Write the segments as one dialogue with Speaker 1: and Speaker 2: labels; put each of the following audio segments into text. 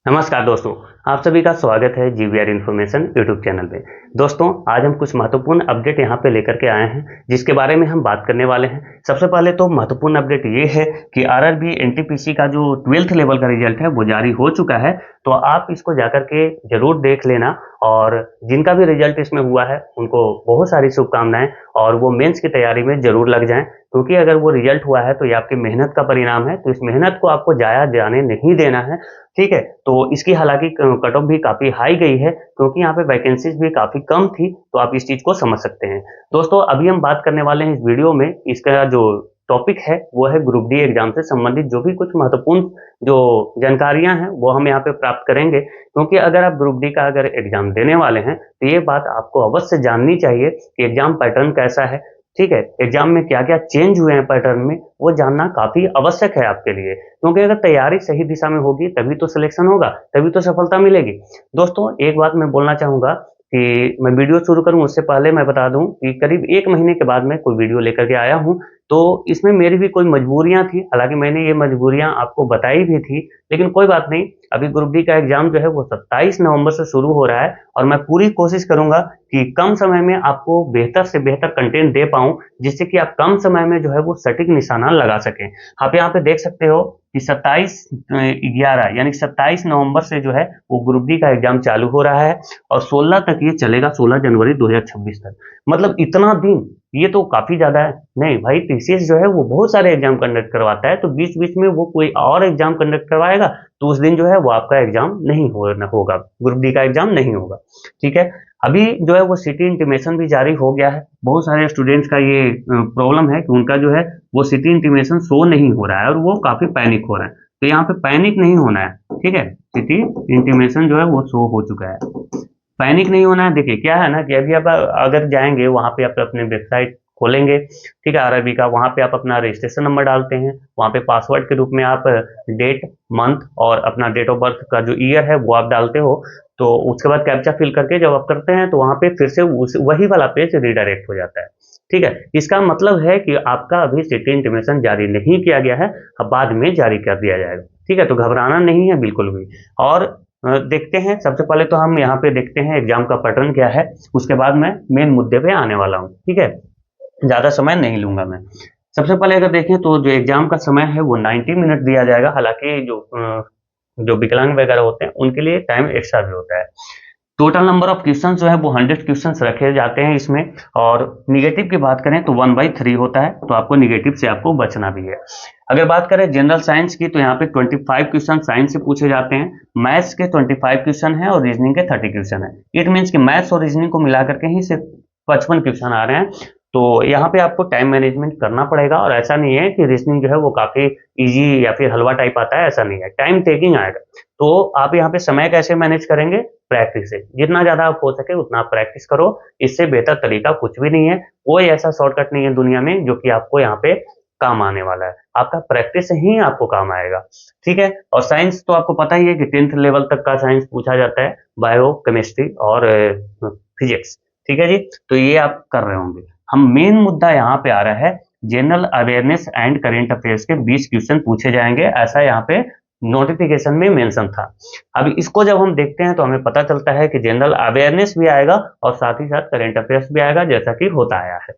Speaker 1: नमस्कार दोस्तों, आप सभी का स्वागत है जीवीआर इन्फॉर्मेशन यूट्यूब चैनल पे। दोस्तों, आज हम कुछ महत्वपूर्ण अपडेट यहाँ पे लेकर के आए हैं जिसके बारे में हम बात करने वाले हैं। सबसे पहले तो महत्वपूर्ण अपडेट ये है कि आरआरबी एनटीपीसी का जो 12th लेवल का रिजल्ट है वो जारी हो चुका है। तो आप इसको जाकर के जरूर देख लेना और जिनका भी रिजल्ट इसमें हुआ है उनको बहुत सारी शुभकामनाएं और वो मेंस की तैयारी में जरूर लग जाएं, क्योंकि अगर वो रिजल्ट हुआ है तो ये आपकी मेहनत का परिणाम है। तो इस मेहनत को आपको जाया जाने नहीं देना है, ठीक है। तो इसकी हालांकि कट ऑफ भी काफी हाई गई है क्योंकि यहाँ पे वैकेंसीज भी काफी कम थी, तो आप इस चीज को समझ सकते हैं। दोस्तों, अभी हम बात करने वाले हैं इस वीडियो में, इसका जो टॉपिक है वो है ग्रुप डी एग्जाम से संबंधित जो भी कुछ महत्वपूर्ण जो जानकारियां हैं वो हम यहाँ पे प्राप्त करेंगे, क्योंकि अगर आप ग्रुप डी का अगर एग्जाम देने वाले हैं तो ये बात आपको अवश्य जाननी चाहिए कि एग्जाम पैटर्न कैसा है, ठीक है। एग्जाम में क्या क्या चेंज हुए हैं पैटर्न में, वो जानना काफी आवश्यक है आपके लिए, क्योंकि अगर तैयारी सही दिशा में होगी तभी तो सिलेक्शन होगा, तभी तो सफलता मिलेगी। दोस्तों, एक बात मैं बोलना चाहूंगा कि मैं वीडियो शुरू करूं उससे पहले मैं बता दूं कि करीब 1 महीने के बाद मैं कोई वीडियो लेकर के आया हूं। तो इसमें मेरी भी कोई मजबूरियां थी, हालांकि मैंने ये मजबूरियां आपको बताई भी थी, लेकिन कोई बात नहीं। अभी ग्रुप डी का एग्जाम जो है वो 27 नवंबर से शुरू हो रहा है और मैं पूरी कोशिश करूंगा कि कम समय में आपको बेहतर से बेहतर कंटेंट दे पाऊं, जिससे कि आप कम समय में जो है वो सटीक निशाना लगा सकें। आप यहाँ पे देख सकते हो कि 27/11 यानी 27 नवंबर से जो है वो ग्रुप डी का एग्जाम चालू हो रहा है और 16 तक ये चलेगा, 16 जनवरी 2026 तक। मतलब इतना दिन, ये तो काफी ज्यादा है। नहीं भाई, टीसीएस जो है वो बहुत सारे एग्जाम कंडक्ट करवाता है, तो बीच बीच में वो कोई और एग्जाम कंडक्ट करवाएगा तो उस दिन जो है वो आपका एग्जाम नहीं होगा, ग्रुप डी का एग्जाम नहीं होगा, ठीक है। अभी जो है वो सिटी इंटीमेशन भी जारी हो गया है। बहुत सारे स्टूडेंट्स का ये प्रॉब्लम है कि उनका जो है वो सिटी इंटीमेशन शो नहीं हो रहा है और वो काफी पैनिक हो रहा है। तो यहाँ पे पैनिक नहीं होना है, ठीक है। सिटी इंटीमेशन जो है वो शो हो चुका है, पैनिक नहीं होना है। देखिए क्या है ना कि अभी आप अगर जाएंगे वहां पे आप अपने वेबसाइट खोलेंगे, ठीक है, आरआरबी का, वहां पे आप अपना रजिस्ट्रेशन नंबर डालते हैं, वहां पे पासवर्ड के रूप में आप डेट, मंथ और अपना डेट ऑफ बर्थ का जो ईयर है वो आप डालते हो। तो उसके बाद कैप्चा फिल करके जब आप करते हैं तो वहां पे फिर से वही वाला पेज रिडायरेक्ट हो जाता है, ठीक है। इसका मतलब है कि आपका अभी सिटी इंटीमेशन जारी नहीं किया गया है, अब बाद में जारी कर दिया जाएगा, ठीक है। तो घबराना नहीं है बिल्कुल भी। और देखते हैं, सबसे पहले तो हम यहाँ पे देखते हैं एग्जाम का पैटर्न क्या है, उसके बाद मैं मेन मुद्दे पे आने वाला हूँ, ठीक है। ज्यादा समय नहीं लूंगा मैं। सबसे पहले अगर देखें तो जो एग्जाम का समय है वो 90 मिनट दिया जाएगा। हालांकि जो विकलांग वगैरह होते हैं उनके लिए टाइम एक्स्ट्रा भी होता है। टोटल नंबर ऑफ क्वेश्चन जो है वो 100 क्वेश्चन रखे जाते हैं इसमें। और निगेटिव की बात करें तो 1/3 होता है, तो आपको निगेटिव से आपको बचना भी है। अगर बात करें जनरल साइंस की तो यहाँ पे 25 क्वेश्चन साइंस से पूछे जाते हैं, मैथ्स के 25 क्वेश्चन है और रीजनिंग के 30 क्वेश्चन है। इट मीन्स कि मैथ्स और रीजनिंग को मिलाकर के ही सिर्फ 55 क्वेश्चन आ रहे हैं। तो यहाँ पे आपको टाइम मैनेजमेंट करना पड़ेगा, और ऐसा नहीं है कि रीजनिंग जो है वो काफी इजी या फिर हलवा टाइप आता है, ऐसा नहीं है, टाइम टेकिंग आएगा। तो आप यहाँ पे समय कैसे मैनेज करेंगे? प्रैक्टिस से, जितना ज्यादा आप हो सके उतना प्रैक्टिस करो, इससे बेहतर तरीका कुछ भी नहीं है। कोई ऐसा शॉर्टकट नहीं है दुनिया में जो कि आपको यहाँ पे काम आने वाला है, आपका प्रैक्टिस ही आपको काम आएगा, ठीक है। और साइंस तो आपको पता ही है कि 10th लेवल तक का साइंस पूछा जाता है, बायो, केमिस्ट्री और फिजिक्स, ठीक है जी। तो ये आप कर रहे होंगे। हम मेन मुद्दा यहाँ पे आ रहा है, general awareness and current affairs के 20 क्वेश्चन पूछे जाएंगे, ऐसा यहाँ पे नोटिफिकेशन में मेंशन था। अब इसको जब हम देखते हैं तो हमें पता चलता है कि जनरल अवेयरनेस भी आएगा और साथ ही साथ करेंट अफेयर्स भी आएगा, जैसा कि होता आया है।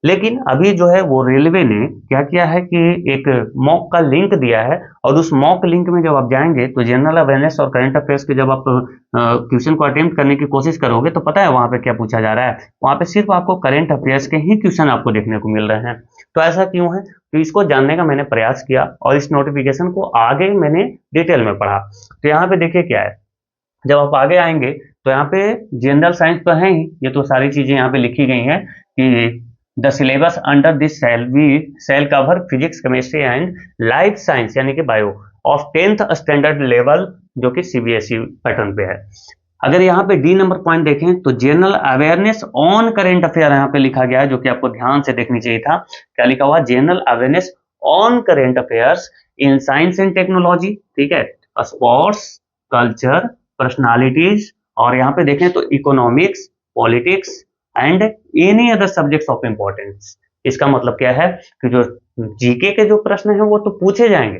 Speaker 1: लेकिन अभी जो है वो रेलवे ने क्या किया है कि एक मॉक का लिंक दिया है, और उस मॉक लिंक में जब आप जाएंगे तो जनरल अवेयरनेस और करंट अफेयर्स के जब आप क्वेश्चन को अटेम्प्ट करने की कोशिश करोगे तो पता है वहां पे क्या पूछा जा रहा है? वहां पे सिर्फ आपको करंट अफेयर्स के ही क्वेश्चन आपको देखने को मिल रहे हैं। तो ऐसा क्यों है? तो इसको जानने का मैंने प्रयास किया और इस नोटिफिकेशन को आगे मैंने डिटेल में पढ़ा। तो यहाँ पे देखिए क्या है, जब आप आगे आएंगे तो यहाँ पे जनरल साइंस तो है ही, ये तो सारी चीजें यहाँ पे लिखी गई हैं कि the syllabus under this cell cover physics, chemistry and life science यानी कि bio of 10th standard level, जो कि सीबीएसई पैटर्न पे है। अगर यहाँ पे डी नंबर पॉइंट देखें तो general awareness on current affair यहाँ पे लिखा गया है, जो कि आपको ध्यान से देखनी चाहिए था। क्या लिखा हुआ? General awareness on current affairs in science and technology, ठीक है, स्पोर्ट्स, कल्चर, पर्सनालिटीज, और यहाँ पे देखें तो economics, politics and any other subjects of importance. इसका मतलब क्या है कि जो जीके के जो प्रश्न है वो तो पूछे जाएंगे,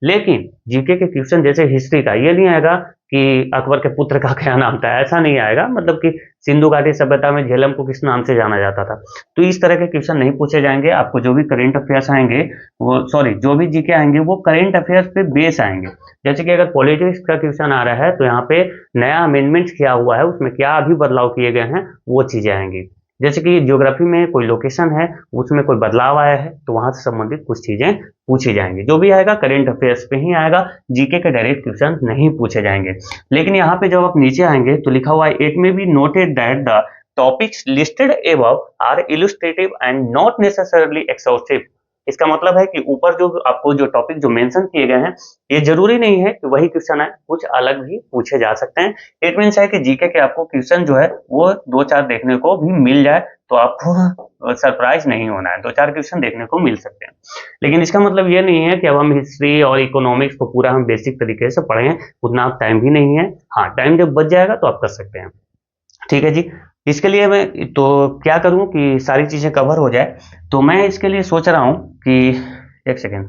Speaker 1: लेकिन जीके के क्वेश्चन जैसे हिस्ट्री का ये नहीं आएगा कि अकबर के पुत्र का क्या नाम था, ऐसा नहीं आएगा। मतलब कि सिंधु घाटी सभ्यता में झेलम को किस नाम से जाना जाता था, तो इस तरह के क्वेश्चन नहीं पूछे जाएंगे। आपको जो भी करेंट अफेयर्स आएंगे वो, सॉरी, जो भी जीके आएंगे वो करेंट अफेयर्स पे बेस आएंगे। जैसे कि अगर पॉलिटिक्स का क्वेश्चन आ रहा है तो यहाँ पे नया अमेंडमेंट क्या हुआ है, उसमें क्या अभी बदलाव किए गए हैं, वो चीजें आएंगी। जैसे कि ज्योग्राफी में कोई लोकेशन है, उसमें कोई बदलाव आया है, तो वहां से संबंधित कुछ चीजें पूछी जाएंगी। जो भी आएगा करेंट अफेयर्स पे ही आएगा, जीके के डायरेक्ट क्वेश्चन नहीं पूछे जाएंगे। लेकिन यहाँ पे जब आप नीचे आएंगे तो लिखा हुआ है, it may be noted that the topics listed above are illustrative and not necessarily exhaustive. इसका मतलब है कि ऊपर जो आपको जो टॉपिक जो मेंशन किए गए हैं, ये जरूरी नहीं है कि वही क्वेश्चन है, कुछ अलग भी पूछे जा सकते हैं। इट मीन्स है कि जीके के आपको क्वेश्चन जो है वो 2-4 देखने को भी मिल जाए तो आपको सरप्राइज नहीं होना है, 2-4 क्वेश्चन देखने को मिल सकते हैं। लेकिन इसका मतलब ये नहीं है कि अब हम हिस्ट्री और इकोनॉमिक्स को पूरा हम बेसिक तरीके से पढ़ें, उतना आप टाइम भी नहीं है। हाँ, टाइम जब बच जाएगा तो आप कर सकते हैं। ठीक है जी। इसके लिए मैं तो क्या करूं कि सारी चीजें कवर हो जाए, तो मैं इसके लिए सोच रहा हूं कि, एक सेकेंड,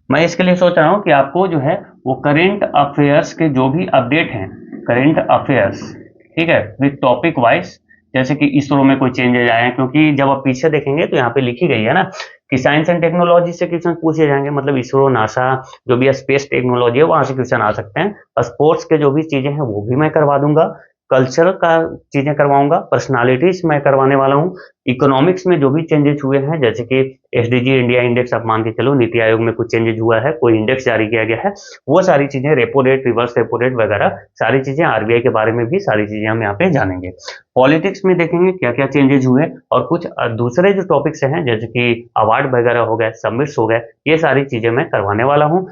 Speaker 1: मैं इसके लिए सोच रहा हूं कि आपको जो है वो करेंट अफेयर्स के जो भी अपडेट हैं, करेंट अफेयर्स, ठीक है, विद टॉपिक वाइज, जैसे कि इसरो में कोई चेंजेज आए हैं, क्योंकि जब आप पीछे देखेंगे तो यहाँ पे लिखी गई है ना कि साइंस एंड टेक्नोलॉजी से क्वेश्चन पूछे जाएंगे। मतलब इसरो, नासा, जो भी स्पेस टेक्नोलॉजी है वहां से क्वेश्चन आ सकते हैं। और स्पोर्ट्स के जो भी चीजें हैं वो भी मैं करवा दूंगा, कल्चर का चीजें करवाऊंगा, पर्सनालिटीज मैं करवाने वाला हूँ। इकोनॉमिक्स में जो भी चेंजेस हुए हैं, जैसे कि एसडीजी इंडिया इंडेक्स आप मान के चलो, नीति आयोग में कुछ चेंजेस हुआ है, कोई इंडेक्स जारी किया गया है, वो सारी चीजें, repo rate, reverse repo rate वगैरह सारी चीजें, आरबीआई के बारे में भी सारी चीजें हम यहाँ पे जानेंगे। पॉलिटिक्स में देखेंगे क्या क्या चेंजेस हुए, और कुछ दूसरे जो टॉपिक्स हैं जैसे कि अवार्ड वगैरह हो गए, सबमिट्स हो गए, ये सारी चीजें मैं करवाने वाला हूँ।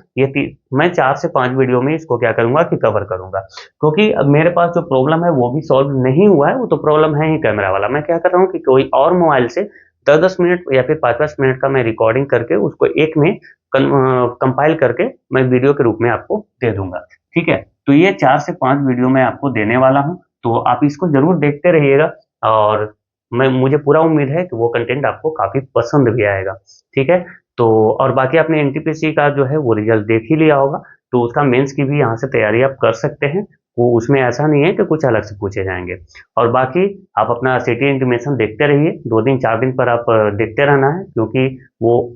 Speaker 1: मैं 4 से 5 वीडियो में इसको क्या करूंगा कि कवर करूंगा, क्योंकि अब मेरे पास जो प्रॉब्लम है वो भी सॉल्व नहीं हुआ है। वो तो प्रॉब्लम है ही कैमरा वाला। मैं क्या कर रहा हूँ कि कोई और मोबाइल से 10-10 मिनट या फिर 5-5 मिनट का मैं रिकॉर्डिंग करके उसको एक में कंपाइल करके मैं वीडियो के रूप में आपको दे दूंगा। ठीक है, तो ये 4 से 5 वीडियो मैं आपको देने वाला हूँ, तो आप इसको जरूर देखते रहिएगा। और मुझे पूरा उम्मीद है कि वो कंटेंट आपको काफी पसंद भी आएगा। ठीक है, तो और बाकी आपने एनटीपीसी का जो है वो रिजल्ट देख ही लिया होगा, तो उसका मेंस की भी यहाँ से तैयारी आप कर सकते हैं। वो उसमें ऐसा नहीं है कि कुछ अलग से पूछे जाएंगे। और बाकी आप अपना सिटी इंटीमेशन देखते रहिए, 2 दिन 4 दिन पर आप देखते रहना है, क्योंकि वो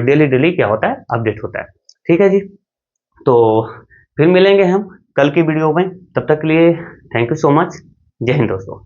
Speaker 1: डेली डेली क्या होता है, अपडेट होता है। ठीक है जी, तो फिर मिलेंगे हम कल की वीडियो में। तब तक के लिए थैंक यू सो मच। जय हिंद दोस्तों।